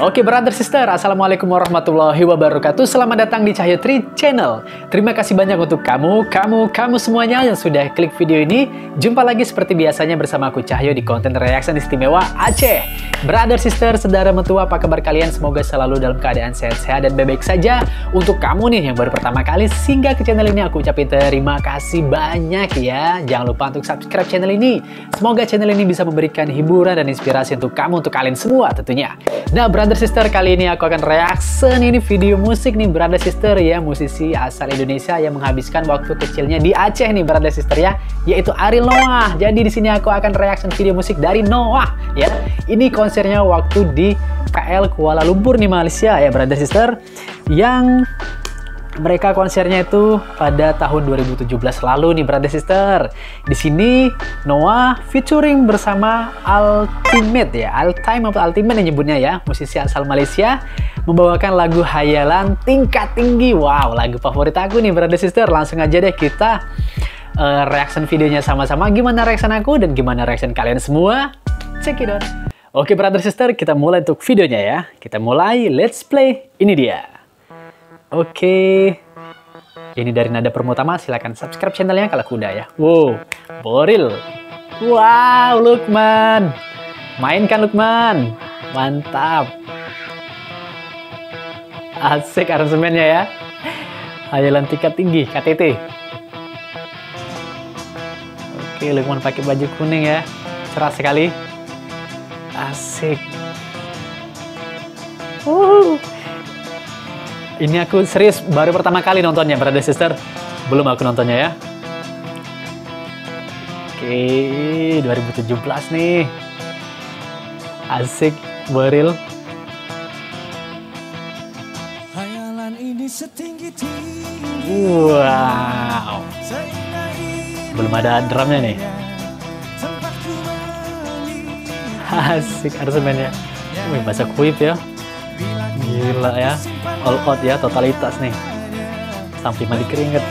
Oke brother sister, assalamualaikum warahmatullahi wabarakatuh. Selamat datang di Cahyo Tri Channel. Terima kasih banyak untuk kamu semuanya yang sudah klik video ini. Jumpa lagi seperti biasanya bersama aku Cahyo di konten reaction istimewa Aceh. Brother sister, saudara mentua, apa kabar kalian? Semoga selalu dalam keadaan sehat-sehat dan baik-baik saja. Untuk kamu nih yang baru pertama kali singgah ke channel ini, aku ucapin terima kasih banyak ya. Jangan lupa untuk subscribe channel ini. Semoga channel ini bisa memberikan hiburan dan inspirasi untuk kamu, untuk kalian semua tentunya. Nah brother sister, kali ini aku akan reaction ini video musik nih brother sister ya, musisi asal Indonesia yang menghabiskan waktu kecilnya di Aceh nih brother sister ya, yaitu Ariel Noah. Jadi di sini aku akan reaction video musik dari Noah ya. Ini konsernya waktu di KL Kuala Lumpur nih Malaysia ya brother sister, yang mereka konsernya itu pada tahun 2017 lalu nih brother sister. Di sini Noah featuring bersama Ultimate ya, Ultimate yang nyebutnya ya, musisi asal Malaysia, membawakan lagu Hayalan Tingkat Tinggi. Wow, lagu favorit aku nih brother sister. Langsung aja deh kita reaction videonya sama-sama. Gimana reaction aku dan gimana reaction kalian semua? Check it out. Oke brother sister, kita mulai untuk videonya ya. Kita mulai, let's play. Ini dia. Oke, ini dari nada pertama. Silahkan subscribe channelnya kalau udah ya. Wow, Boril. Wow, Lukman. Mainkan Lukman. Mantap. Asik aransemennya ya. Hayalan Tingkat Tinggi, KTT. Oke, Lukman pakai baju kuning ya. Cerah sekali. Asik. Ini aku serius baru pertama kali nontonnya brother sister. Belum aku nontonnya ya. Oke, 2017 nih. Asik, Boril. Wow. Belum ada drumnya nih. Asik aransemennya. Wih, bahasa kuip ya. Gila ya, all out ya, totalitas nih, sampai mandi keringet.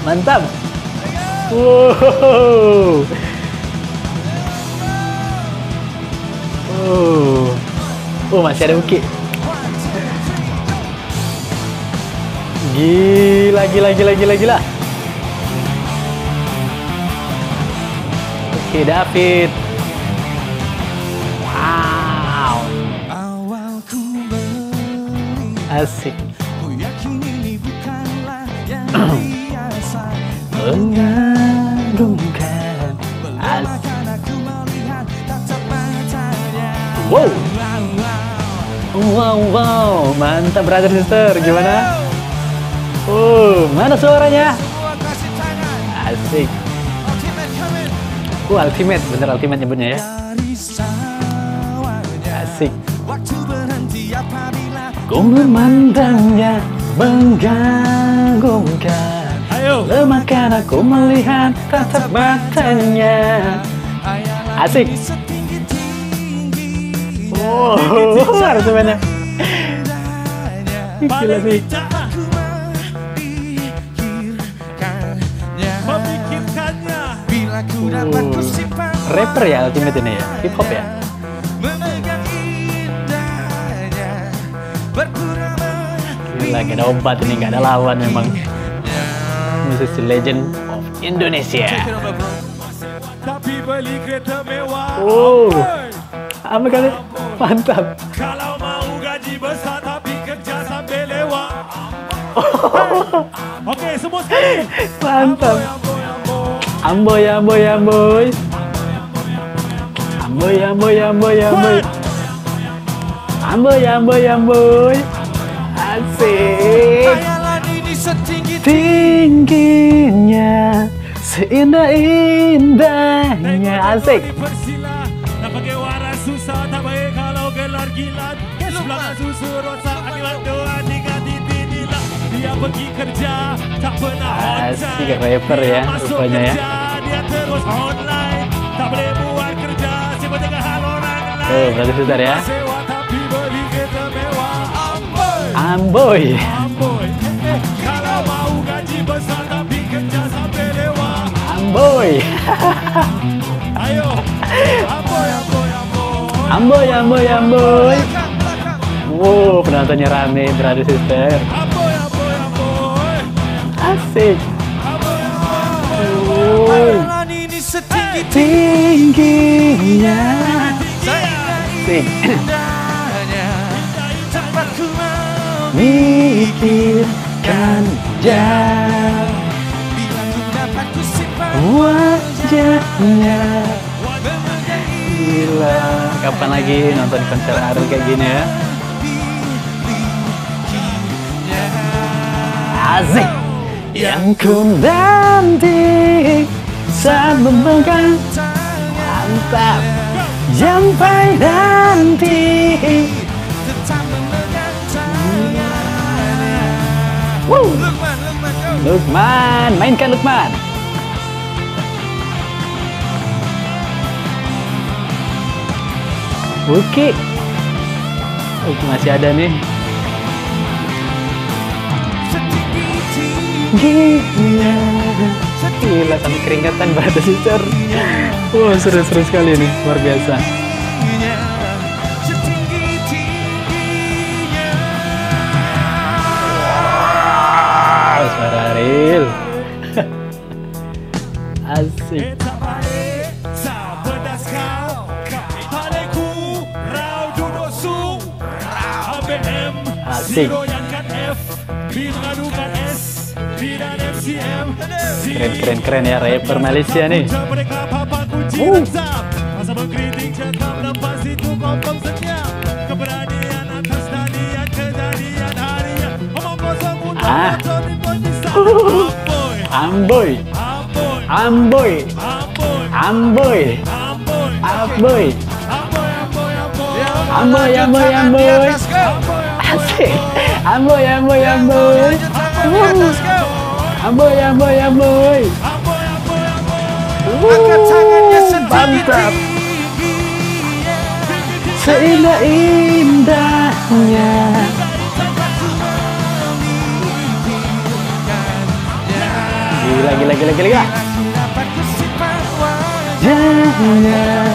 Mantap. Wow. Masih ada Uki. Gila. Oke, David. Wow. Asik. Mengagumkan. Asik. Wow. Mantap brother sister. Gimana? Mana suaranya? Asik. Ultimate, bener Ultimate nyebutnya ya. Asik. Ku memandangnya mengagumkan. Lemah karena ku melihat tatap matanya. Asik. Aransemennya. Gila sih. Rapper ya Ultimate ini ya, hip hop ya. Gila, gak ada obat ini, gak ada lawan memang. Musisi legend of Indonesia. Apa kali? Mantap. Oke, semua sekali. Mantap. Amboy. Asik. Tingginya, seindah-indahnya. Asik. Asik, rapper ya rupanya ya. Berarti sudah ya. Amboy. Ayo, Amboy, Amboy, Amboy. Amboy, Amboy, Amboy. Wow, penontonnya rame, brother sister. Amboy, Amboy, Amboy. Asik. Amboy, Amboy, Wow. Hayalan ini setinggi Tingginya. Asik. tempat ku Mikirkan jauh bila ku dapat ku simpan wajahnya. Gila. Kapan lagi nonton konser Ariel kayak gini ya? Asik. Yang ku nanti saat memegang, mantap. Sampai nanti. tetap memegang tangannya. Woo. Lukman, Lukman, go. Lukman, mainkan Lukman. Oke. Oke, masih ada nih. Gila. Gila, sampai keringatan brother sister. Wah, seru-seru sekali nih, luar biasa. Wow, suara Ariel. Asik. Asik. Keren ya, rapper Malaysia nih. Amboy, Amboy, Amboy, Amboy, Amboy, Amboy, Amboy. Asik. Amboy, Amboy, Amboy. Amboy, Amboy, Amboy. Angkat tangannya Mantap. Seindah-indahnya. Gila, gila, gila, gila, gila. Jangan.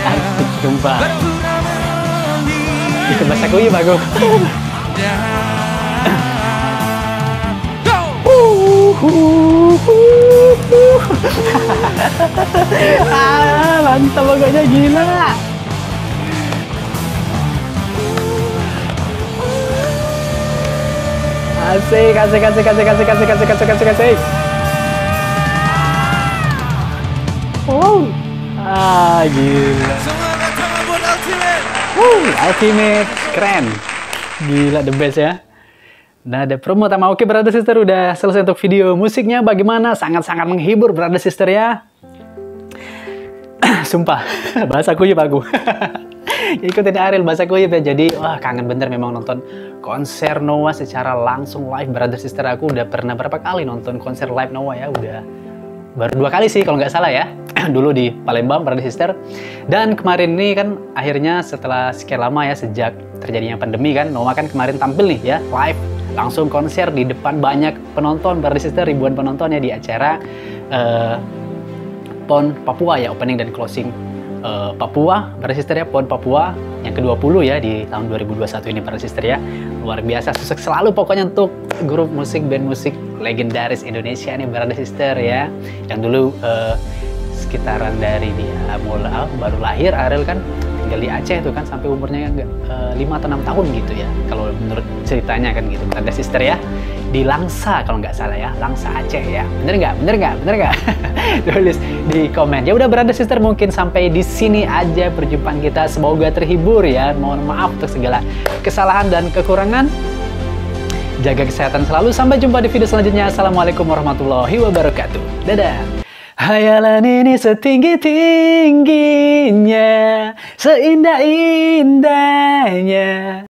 Asik, sumpah. Ikut bahasa kuy bagus. Mantap pokoknya, gila. Asik, asik, asik, asik, asik, asik, asik, asik, asik, asik. Oh, gila. Semangat tangan buat Ultimate. Ultimate, keren. Gila, the best ya. Nah, ada promo sama oke brother sister, udah selesai untuk video musiknya. Bagaimana? Sangat-sangat menghibur brother sister ya. Sumpah, bahasa kuyup aku. Ikutin Ariel bahasa kuyup ya. Jadi, wah kangen bener memang nonton konser Noah secara langsung live brother sister. Aku udah pernah berapa kali nonton konser live Noah ya. Udah baru 2 kali sih kalau nggak salah ya. Dulu di Palembang brother sister. Dan kemarin ini kan akhirnya setelah sekian lama ya, sejak terjadinya pandemi kan, Noah kan kemarin tampil nih ya live, langsung konser di depan banyak penonton brother sister, ribuan penonton ya di acara PON Papua ya, opening dan closing Papua brother sister ya, PON Papua yang ke-20 ya di tahun 2021 ini brother sister ya. Luar biasa, sukses selalu pokoknya untuk grup musik, band musik legendaris Indonesia nih brother sister ya, yang dulu sekitaran dari dia mulai baru lahir Ariel kan tinggal di Aceh itu kan sampai umurnya 5 atau 6 tahun gitu ya, kalau menurut ceritanya kan gitu brother sister ya, di Langsa kalau nggak salah ya, Langsa Aceh ya. Bener nggak? Bener nggak? Bener nggak? Tulis di komen. Ya udah brother sister, mungkin sampai di sini aja perjumpaan kita. Semoga terhibur ya. Mohon maaf untuk segala kesalahan dan kekurangan. Jaga kesehatan selalu. Sampai jumpa di video selanjutnya. Assalamualaikum warahmatullahi wabarakatuh. Dadah. Hayalan ini setinggi-tingginya, seindah-indahnya.